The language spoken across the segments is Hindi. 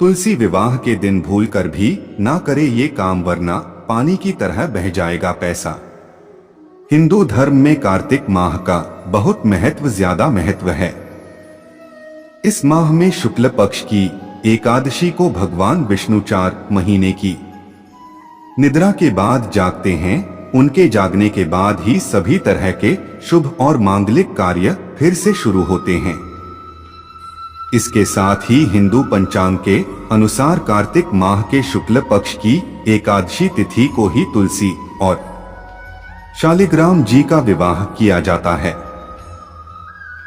तुलसी विवाह के दिन भूलकर भी ना करे ये काम, वरना पानी की तरह बह जाएगा पैसा। हिंदू धर्म में कार्तिक माह का बहुत ज्यादा महत्व है। इस माह में शुक्ल पक्ष की एकादशी को भगवान विष्णु 4 महीने की निद्रा के बाद जागते हैं। उनके जागने के बाद ही सभी तरह के शुभ और मांगलिक कार्य फिर से शुरू होते हैं। इसके साथ ही हिंदू पंचांग के अनुसार कार्तिक माह के शुक्ल पक्ष की एकादशी तिथि को ही तुलसी और शालिग्राम जी का विवाह किया जाता है।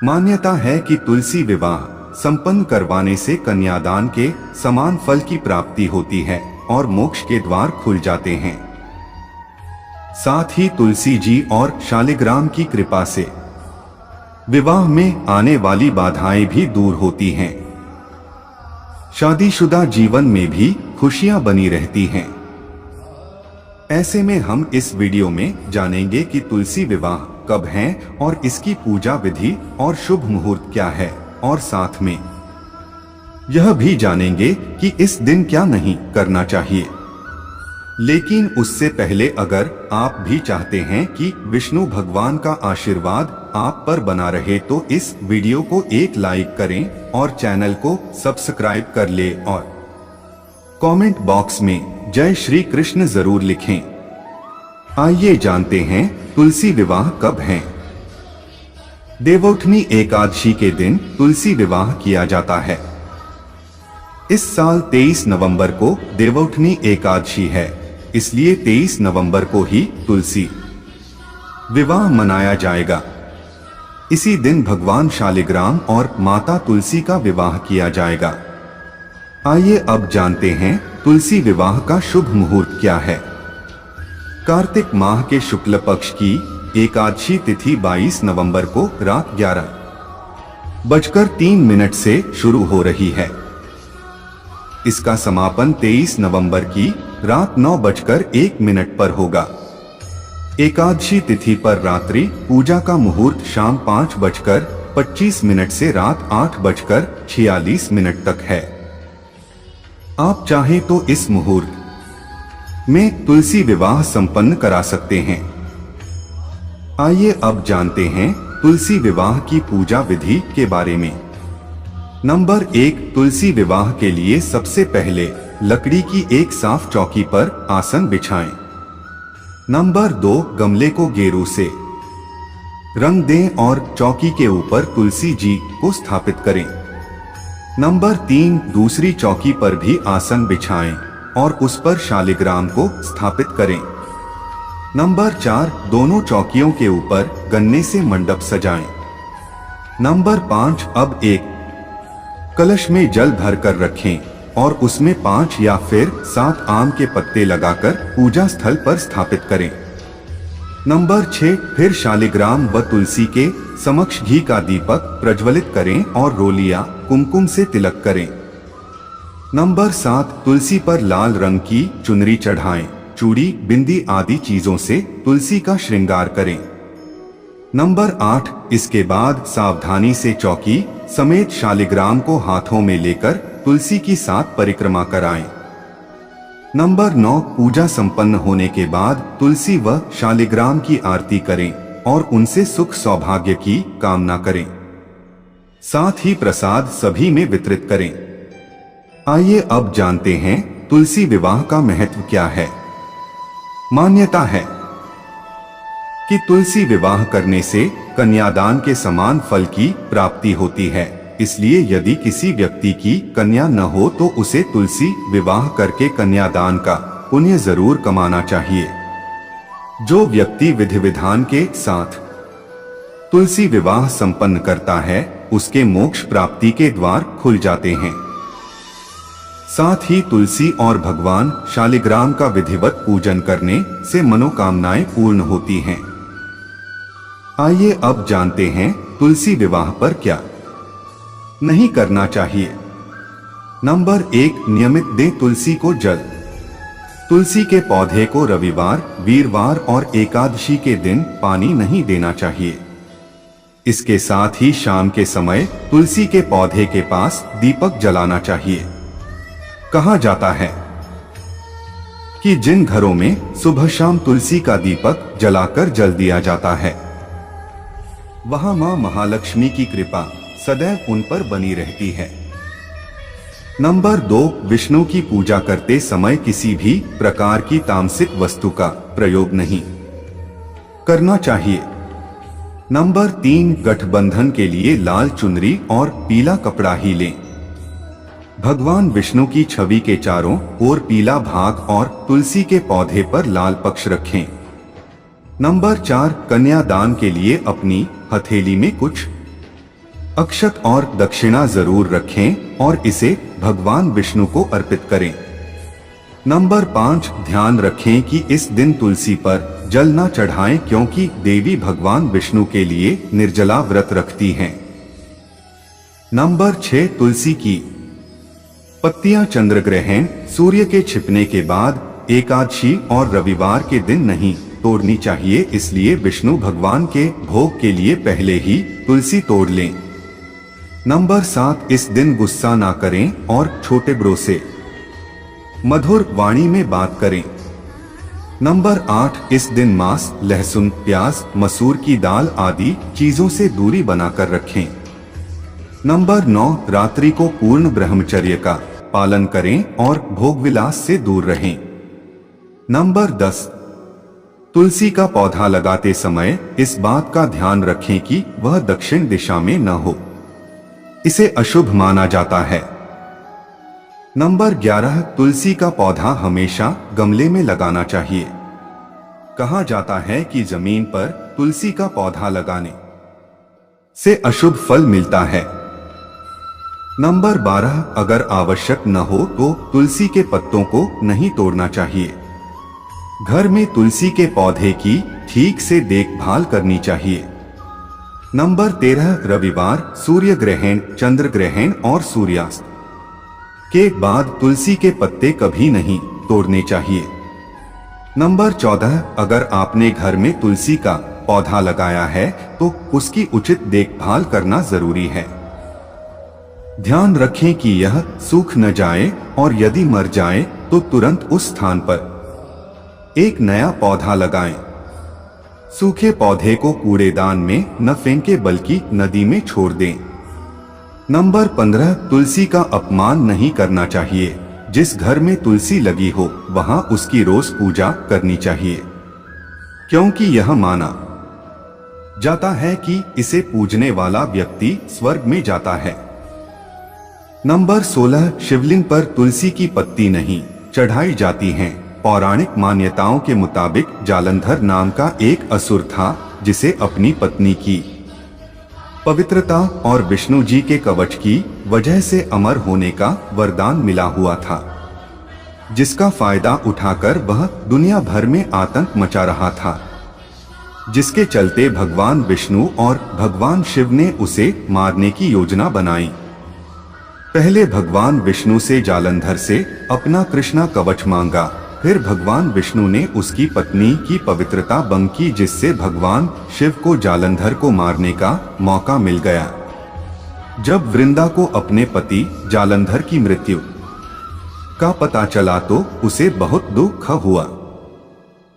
मान्यता है कि तुलसी विवाह संपन्न करवाने से कन्यादान के समान फल की प्राप्ति होती है और मोक्ष के द्वार खुल जाते हैं। साथ ही तुलसी जी और शालिग्राम की कृपा से विवाह में आने वाली बाधाएं भी दूर होती हैं। शादीशुदा जीवन में भी खुशियां बनी रहती हैं। ऐसे में हम इस वीडियो में जानेंगे कि तुलसी विवाह कब है और इसकी पूजा विधि और शुभ मुहूर्त क्या है, और साथ में यह भी जानेंगे कि इस दिन क्या नहीं करना चाहिए। लेकिन उससे पहले अगर आप भी चाहते हैं कि विष्णु भगवान का आशीर्वाद आप पर बना रहे तो इस वीडियो को एक लाइक करें और चैनल को सब्सक्राइब कर ले और कमेंट बॉक्स में जय श्री कृष्ण जरूर लिखें। आइए जानते हैं तुलसी विवाह कब है। देवउठनी एकादशी के दिन तुलसी विवाह किया जाता है। इस साल 23 नवंबर को देवउठनी एकादशी है, इसलिए 23 नवंबर को ही तुलसी विवाह मनाया जाएगा। इसी दिन भगवान शालिग्राम और माता तुलसी का विवाह किया जाएगा। आइए अब जानते हैं तुलसी विवाह का शुभ मुहूर्त क्या है। कार्तिक माह के शुक्ल पक्ष की एकादशी तिथि 22 नवंबर को रात 11:03 से शुरू हो रही है। इसका समापन 23 नवंबर की रात 9:01 पर होगा। एकादशी तिथि पर रात्रि पूजा का मुहूर्त शाम 5:25 से रात 8:46 तक है। आप चाहे तो इस मुहूर्त में तुलसी विवाह संपन्न करा सकते हैं। आइए अब जानते हैं तुलसी विवाह की पूजा विधि के बारे में। नंबर 1, तुलसी विवाह के लिए सबसे पहले लकड़ी की एक साफ चौकी पर आसन बिछाएं। नंबर 2, गमले को गेरू से रंग दें और चौकी के ऊपर तुलसी जी को स्थापित करें। नंबर 3, दूसरी चौकी पर भी आसन बिछाएं और उस पर शालिग्राम को स्थापित करें। नंबर 4, दोनों चौकियों के ऊपर गन्ने से मंडप सजाएं। नंबर 5, अब एक कलश में जल भरकर रखें और उसमें 5 या फिर 7 आम के पत्ते लगाकर पूजा स्थल पर स्थापित करें। नंबर 6, फिर शालिग्राम व तुलसी के समक्ष घी का दीपक प्रज्वलित करें और रोलियां कुमकुम से तिलक करें। नंबर 7, तुलसी पर लाल रंग की चुनरी चढ़ाएं, चूड़ी, बिंदी आदि चीजों से तुलसी का श्रृंगार करें। नंबर 8, इसके बाद सावधानी से चौकी समेत शालिग्राम को हाथों में लेकर तुलसी की 7 परिक्रमा कराएं। नंबर 9, पूजा संपन्न होने के बाद तुलसी व शालिग्राम की आरती करें और उनसे सुख सौभाग्य की कामना करें। साथ ही प्रसाद सभी में वितरित करें। आइए अब जानते हैं तुलसी विवाह का महत्व क्या है। मान्यता है कि तुलसी विवाह करने से कन्यादान के समान फल की प्राप्ति होती है। इसलिए यदि किसी व्यक्ति की कन्या न हो तो उसे तुलसी विवाह करके कन्यादान का पुण्य जरूर कमाना चाहिए। जो व्यक्ति विधि विधान के साथ तुलसी विवाह संपन्न करता है उसके मोक्ष प्राप्ति के द्वार खुल जाते हैं। साथ ही तुलसी और भगवान शालिग्राम का विधिवत पूजन करने से मनोकामनाएं पूर्ण होती हैं। आइए अब जानते हैं तुलसी विवाह पर क्या नहीं करना चाहिए। नंबर 1, नियमित दें तुलसी को जल। तुलसी के पौधे को रविवार, वीरवार और एकादशी के दिन पानी नहीं देना चाहिए। इसके साथ ही शाम के समय तुलसी के पौधे के पास दीपक जलाना चाहिए। कहा जाता है कि जिन घरों में सुबह शाम तुलसी का दीपक जलाकर जल दिया जाता है, वहां मां महालक्ष्मी की कृपा सदैव उन पर बनी रहती है। नंबर 2, विष्णु की पूजा करते समय किसी भी प्रकार की तामसिक वस्तु का प्रयोग नहीं करना चाहिए। नंबर 3, गठबंधन के लिए लाल चुनरी और पीला कपड़ा ही लें। भगवान विष्णु की छवि के चारों ओर पीला भाग और तुलसी के पौधे पर लाल पक्ष रखें। नंबर 4, कन्यादान के लिए अपनी हथेली में कुछ अक्षत और दक्षिणा जरूर रखें और इसे भगवान विष्णु को अर्पित करें। नंबर 5, ध्यान रखें कि इस दिन तुलसी पर जल न चढ़ाएं, क्योंकि देवी भगवान विष्णु के लिए निर्जला व्रत रखती हैं। नंबर 6, तुलसी की पत्तियां चंद्र ग्रहण, सूर्य के छिपने के बाद, एकादशी और रविवार के दिन नहीं तोड़नी चाहिए, इसलिए विष्णु भगवान के भोग के लिए पहले ही तुलसी तोड़ लें। नंबर 7, इस दिन गुस्सा ना करें और छोटे बड़ों से मधुर वाणी में बात करें। नंबर 8, इस दिन मांस, लहसुन, प्याज, मसूर की दाल आदि चीजों से दूरी बनाकर रखें। नंबर 9, रात्रि को पूर्ण ब्रह्मचर्य का पालन करें और भोग विलास से दूर रहें। नंबर 10, तुलसी का पौधा लगाते समय इस बात का ध्यान रखें कि वह दक्षिण दिशा में न हो, इसे अशुभ माना जाता है। नंबर 11, तुलसी का पौधा हमेशा गमले में लगाना चाहिए। कहा जाता है कि जमीन पर तुलसी का पौधा लगाने से अशुभ फल मिलता है। नंबर 12, अगर आवश्यक न हो तो तुलसी के पत्तों को नहीं तोड़ना चाहिए। घर में तुलसी के पौधे की ठीक से देखभाल करनी चाहिए। नंबर 13, रविवार, सूर्य ग्रहण, चंद्र ग्रहण और सूर्यास्त के बाद तुलसी के पत्ते कभी नहीं तोड़ने चाहिए। नंबर 14, अगर आपने घर में तुलसी का पौधा लगाया है तो उसकी उचित देखभाल करना जरूरी है। ध्यान रखें कि यह सूख न जाए और यदि मर जाए तो तुरंत उस स्थान पर एक नया पौधा लगाएं। सूखे पौधे को कूड़ेदान में न फेंके बल्कि नदी में छोड़ दें। नंबर 15, तुलसी का अपमान नहीं करना चाहिए। जिस घर में तुलसी लगी हो वहां उसकी रोज पूजा करनी चाहिए, क्योंकि यह माना जाता है कि इसे पूजने वाला व्यक्ति स्वर्ग में जाता है। नंबर 16, शिवलिंग पर तुलसी की पत्ती नहीं चढ़ाई जाती हैं। पौराणिक मान्यताओं के मुताबिक जालंधर नाम का एक असुर था जिसे अपनी पत्नी की पवित्रता और विष्णु जी के कवच की वजह से अमर होने का वरदान मिला हुआ था, जिसका फायदा उठाकर वह दुनिया भर में आतंक मचा रहा था, जिसके चलते भगवान विष्णु और भगवान शिव ने उसे मारने की योजना बनाई। पहले भगवान विष्णु से जालंधर से अपना कृष्णा कवच मांगा, फिर भगवान विष्णु ने उसकी पत्नी की पवित्रता भंग की, जिससे भगवान शिव को जालंधर को मारने का मौका मिल गया। जब वृंदा को अपने पति जालंधर की मृत्यु का पता चला तो उसे बहुत दुख हुआ,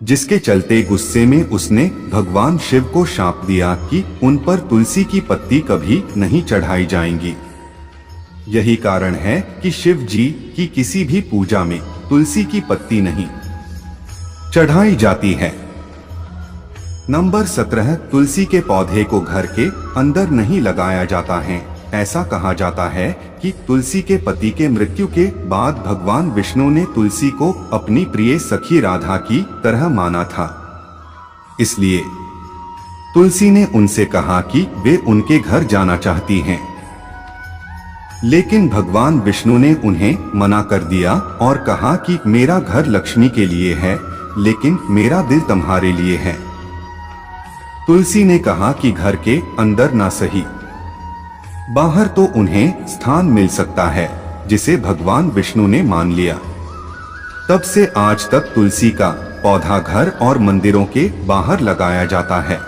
जिसके चलते गुस्से में उसने भगवान शिव को शाप दिया कि उन पर तुलसी की पत्ती कभी नहीं चढ़ाई जाएंगी। यही कारण है कि शिव जी की किसी भी पूजा में तुलसी की पत्ती नहीं चढ़ाई जाती है। नंबर 17, तुलसी के पौधे को घर के अंदर नहीं लगाया जाता है। ऐसा कहा जाता है कि तुलसी के पति के मृत्यु के बाद भगवान विष्णु ने तुलसी को अपनी प्रिय सखी राधा की तरह माना था, इसलिए तुलसी ने उनसे कहा कि वे उनके घर जाना चाहती हैं। लेकिन भगवान विष्णु ने उन्हें मना कर दिया और कहा कि मेरा घर लक्ष्मी के लिए है, लेकिन मेरा दिल तुम्हारे लिए है। तुलसी ने कहा कि घर के अंदर ना सही, बाहर तो उन्हें स्थान मिल सकता है, जिसे भगवान विष्णु ने मान लिया। तब से आज तक तुलसी का पौधा घर और मंदिरों के बाहर लगाया जाता है।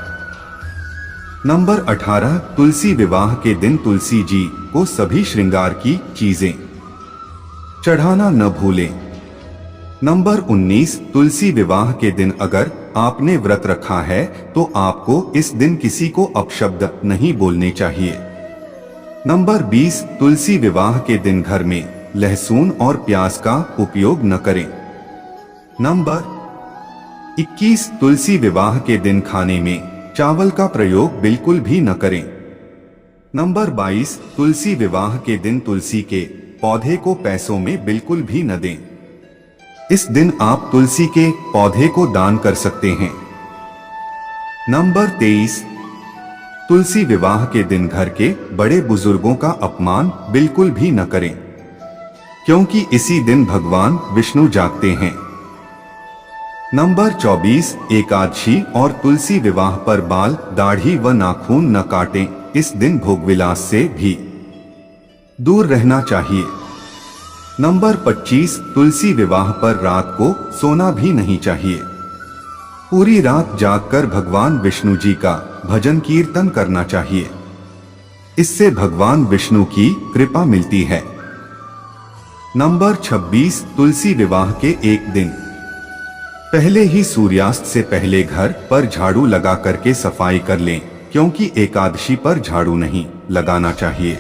नंबर 18, तुलसी विवाह के दिन तुलसी जी को सभी श्रृंगार की चीजें चढ़ाना न भूलें। नंबर 19, तुलसी विवाह के दिन अगर आपने व्रत रखा है तो आपको इस दिन किसी को अपशब्द नहीं बोलने चाहिए। नंबर 20, तुलसी विवाह के दिन घर में लहसुन और प्याज का उपयोग न करें। नंबर 21, तुलसी विवाह के दिन खाने में चावल का प्रयोग बिल्कुल भी न करें। नंबर 22, तुलसी विवाह के दिन तुलसी के पौधे को पैसों में बिल्कुल भी न दें। इस दिन आप तुलसी के पौधे को दान कर सकते हैं। नंबर 23, तुलसी विवाह के दिन घर के बड़े बुजुर्गों का अपमान बिल्कुल भी न करें, क्योंकि इसी दिन भगवान विष्णु जागते हैं। नंबर 24, एकादशी और तुलसी विवाह पर बाल, दाढ़ी व नाखून न काटें। इस दिन भोगविलास से भी दूर रहना चाहिए। नंबर 25, तुलसी विवाह पर रात को सोना भी नहीं चाहिए। पूरी रात जागकर भगवान विष्णु जी का भजन कीर्तन करना चाहिए। इससे भगवान विष्णु की कृपा मिलती है। नंबर 26, तुलसी विवाह के एक दिन पहले ही सूर्यास्त से पहले घर पर झाड़ू लगा करके सफाई कर लें, क्योंकि एकादशी पर झाड़ू नहीं लगाना चाहिए।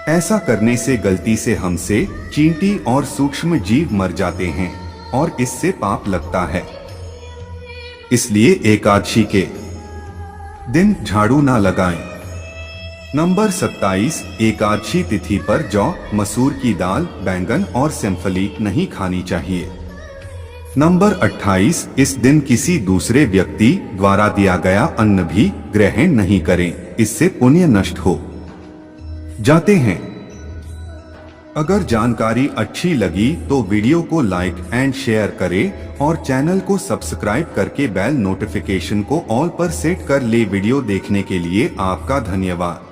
ऐसा करने से गलती से हमसे चींटी और सूक्ष्म जीव मर जाते हैं और इससे पाप लगता है। इसलिए एकादशी के दिन झाड़ू ना लगाएं। नंबर 27, एकादशी तिथि पर जौ, मसूर की दाल, बैंगन और सेमफली नहीं खानी चाहिए। नंबर 28, इस दिन किसी दूसरे व्यक्ति द्वारा दिया गया अन्न भी ग्रहण नहीं करें, इससे पुण्य नष्ट हो जाते हैं। अगर जानकारी अच्छी लगी तो वीडियो को लाइक एंड शेयर करें और चैनल को सब्सक्राइब करके बेल नोटिफिकेशन को ऑल पर सेट कर ले। वीडियो देखने के लिए आपका धन्यवाद।